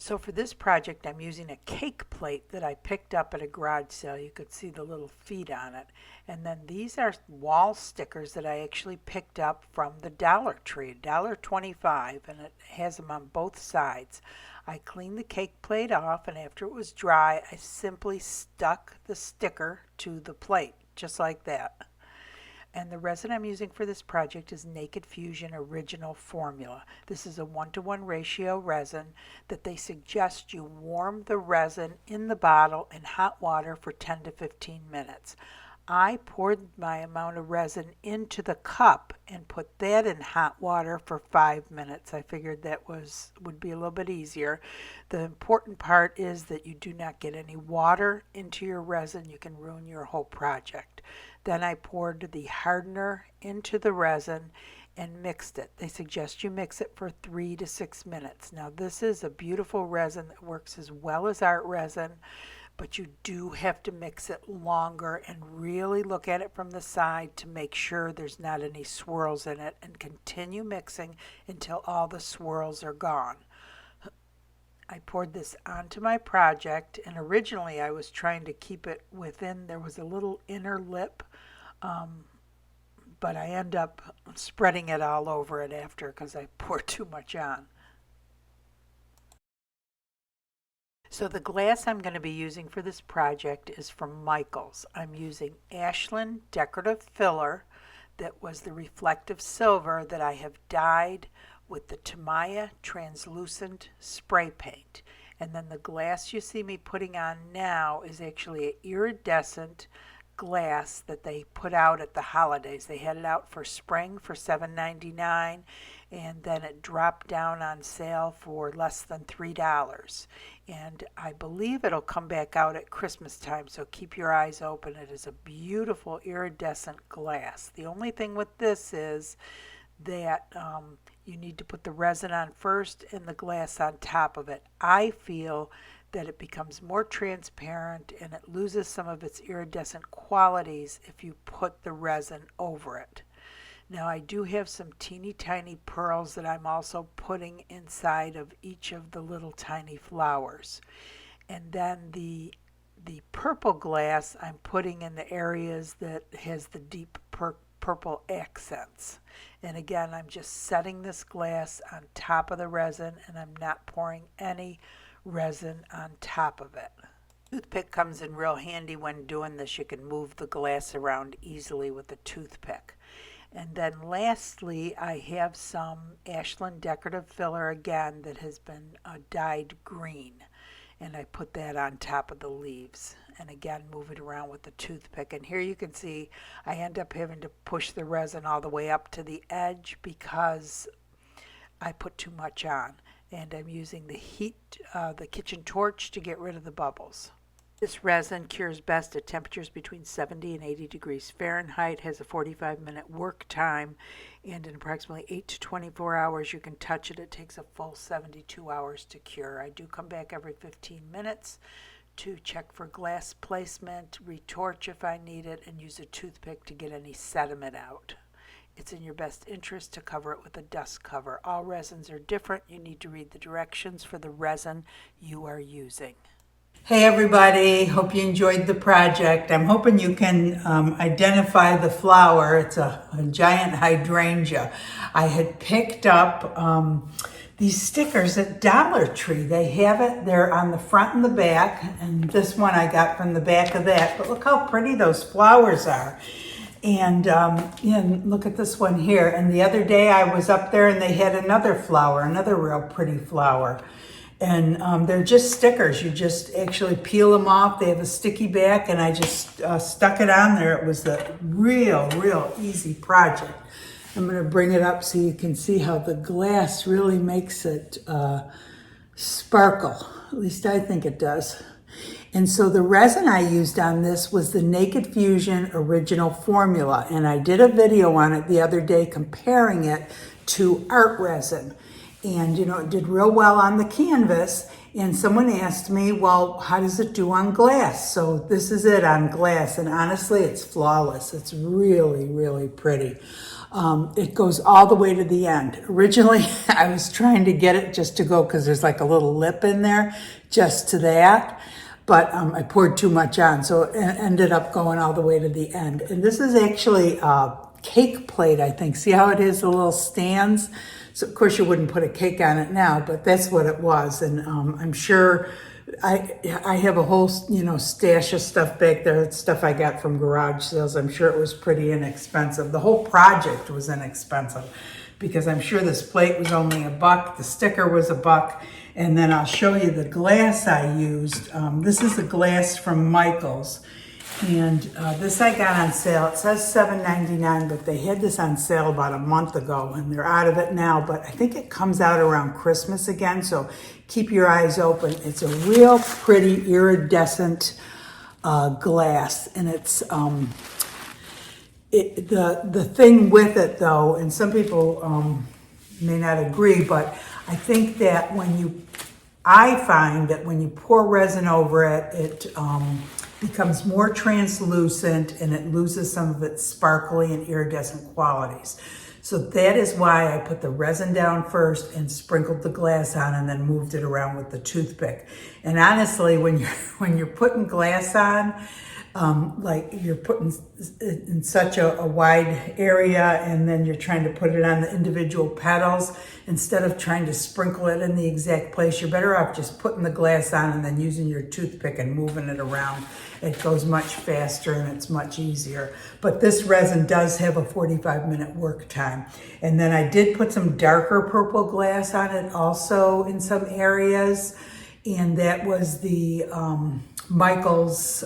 So for this project, I'm using a cake plate that I picked up at a garage sale. You could see the little feet on it. And then these are wall stickers that I actually picked up from the Dollar Tree, $1.25, and it has them on both sides. I cleaned the cake plate off, and after it was dry, I simply stuck the sticker to the plate, just like that. And the resin I'm using for this project is Naked Fusion Original Formula. This is a 1-to-1 ratio resin that they suggest you warm the resin in the bottle in hot water for 10 to 15 minutes. I poured my amount of resin into the cup and put that in hot water for 5 minutes. I figured that would be a little bit easier. The important part is that you do not get any water into your resin. You can ruin your whole project. Then I poured the hardener into the resin and mixed it. They suggest you mix it for 3 to 6 minutes. Now this is a beautiful resin that works as well as art resin, but you do have to mix it longer and really look at it from the side to make sure there's not any swirls in it, and continue mixing until all the swirls are gone. I poured this onto my project, and originally I was trying to keep it within, there was a little inner lip, but I end up spreading it all over it after because I poured too much on. So the glass I'm going to be using for this project is from Michaels. I'm using Ashland decorative filler that was the reflective silver that I have dyed with the TAMIYA translucent spray paint. And then the glass you see me putting on now is actually an iridescent glass that they put out at the holidays. They had it out for spring for $7.99, and then it dropped down on sale for less than $3. And I believe it'll come back out at Christmas time, so keep your eyes open. It is a beautiful iridescent glass. The only thing with this is that you need to put the resin on first and the glass on top of it. I feel that it becomes more transparent and it loses some of its iridescent qualities if you put the resin over it. Now I do have some teeny tiny pearls that I'm also putting inside of each of the little tiny flowers. And then the purple glass I'm putting in the areas that has the deep purple accents. And again, I'm just setting this glass on top of the resin, and I'm not pouring any resin on top of it. Toothpick comes in real handy when doing this. You can move the glass around easily with a toothpick. And then lastly, I have some Ashland decorative filler again that has been dyed green, and I put that on top of the leaves, and again move it around with the toothpick. And here you can see I end up having to push the resin all the way up to the edge because I put too much on, and I'm using the kitchen torch to get rid of the bubbles. This resin cures best at temperatures between 70 and 80 degrees Fahrenheit, has a 45-minute work time, and in approximately 8 to 24 hours you can touch it. It takes a full 72 hours to cure. I do come back every 15 minutes to check for glass placement, retorch if I need it, and use a toothpick to get any sediment out. It's in your best interest to cover it with a dust cover. All resins are different. You need to read the directions for the resin you are using. Hey everybody, hope you enjoyed the project. I'm hoping you can identify the flower. It's a giant hydrangea. I had picked up these stickers at Dollar Tree. They have it, they're on the front and the back, and this one I got from the back of that. But look how pretty those flowers are. And look at this one here. And the other day I was up there and they had another flower, another real pretty flower. And they're just stickers. You just actually peel them off. They have a sticky back, and I just stuck it on there. It was a real easy project. I'm going to bring it up so you can see how the glass really makes it sparkle. At least I think it does. And so the resin I used on this was the Naked Fusion Original Formula. And I did a video on it the other day comparing it to art resin. And, you know, it did real well on the canvas. And someone asked me, well, how does it do on glass? So this is it on glass. And honestly, it's flawless. It's really, really pretty. It goes all the way to the end. Originally, I was trying to get it just to go, because there's like a little lip in there, just to that. But I poured too much on, so it ended up going all the way to the end. And this is actually a cake plate, I think. See how it is, the little stands? So of course you wouldn't put a cake on it now, but that's what it was. And I'm sure I have a whole, you know, stash of stuff back there. It's stuff I got from garage sales. I'm sure it was pretty inexpensive. The whole project was inexpensive, because I'm sure this plate was only $1. The sticker was $1. And then I'll show you the glass I used. This is the glass from Michaels. And this I got on sale. It says $7.99, but they had this on sale about a month ago, and they're out of it now. But I think it comes out around Christmas again, so keep your eyes open. It's a real pretty iridescent glass, and it's the thing with it though, and some people may not agree, but I think that I find that when you pour resin over it, it becomes more translucent and it loses some of its sparkly and iridescent qualities. So that is why I put the resin down first and sprinkled the glass on, and then moved it around with the toothpick. And honestly, when you're putting glass on, like you're putting in such a wide area, and then you're trying to put it on the individual petals instead of trying to sprinkle it in the exact place. You're better off just putting the glass on and then using your toothpick and moving it around. It goes much faster and it's much easier. But this resin does have a 45-minute work time. And then I did put some darker purple glass on it also in some areas, and that was the Michael's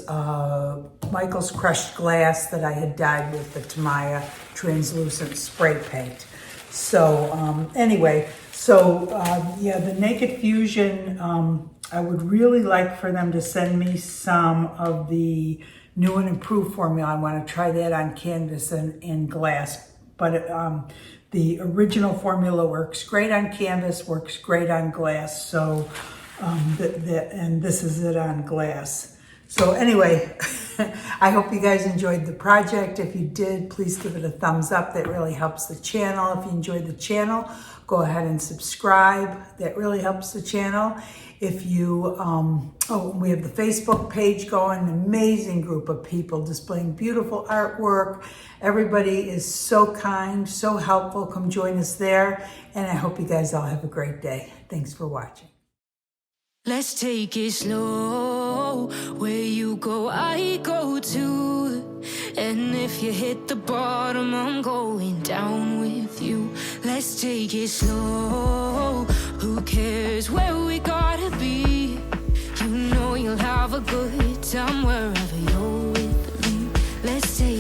crushed glass that I had dyed with the TAMIYA translucent spray paint. So anyway, yeah, the Naked Fusion, I would really like for them to send me some of the new and improved formula. I want to try that on canvas and glass. But the original formula works great on canvas, works great on glass. So and this is it on glass. So anyway, I hope you guys enjoyed the project. If you did, please give it a thumbs up. That really helps the channel. If you enjoyed the channel, go ahead and subscribe. That really helps the channel. If you, we have the Facebook page going, an amazing group of people displaying beautiful artwork. Everybody is so kind, so helpful. Come join us there. And I hope you guys all have a great day. Thanks for watching. Let's take it slow. Where you go, I go too. And if you hit the bottom, I'm going down with you. Let's take it slow. Who cares where we gotta be? You know you'll have a good time wherever you're with me. Let's take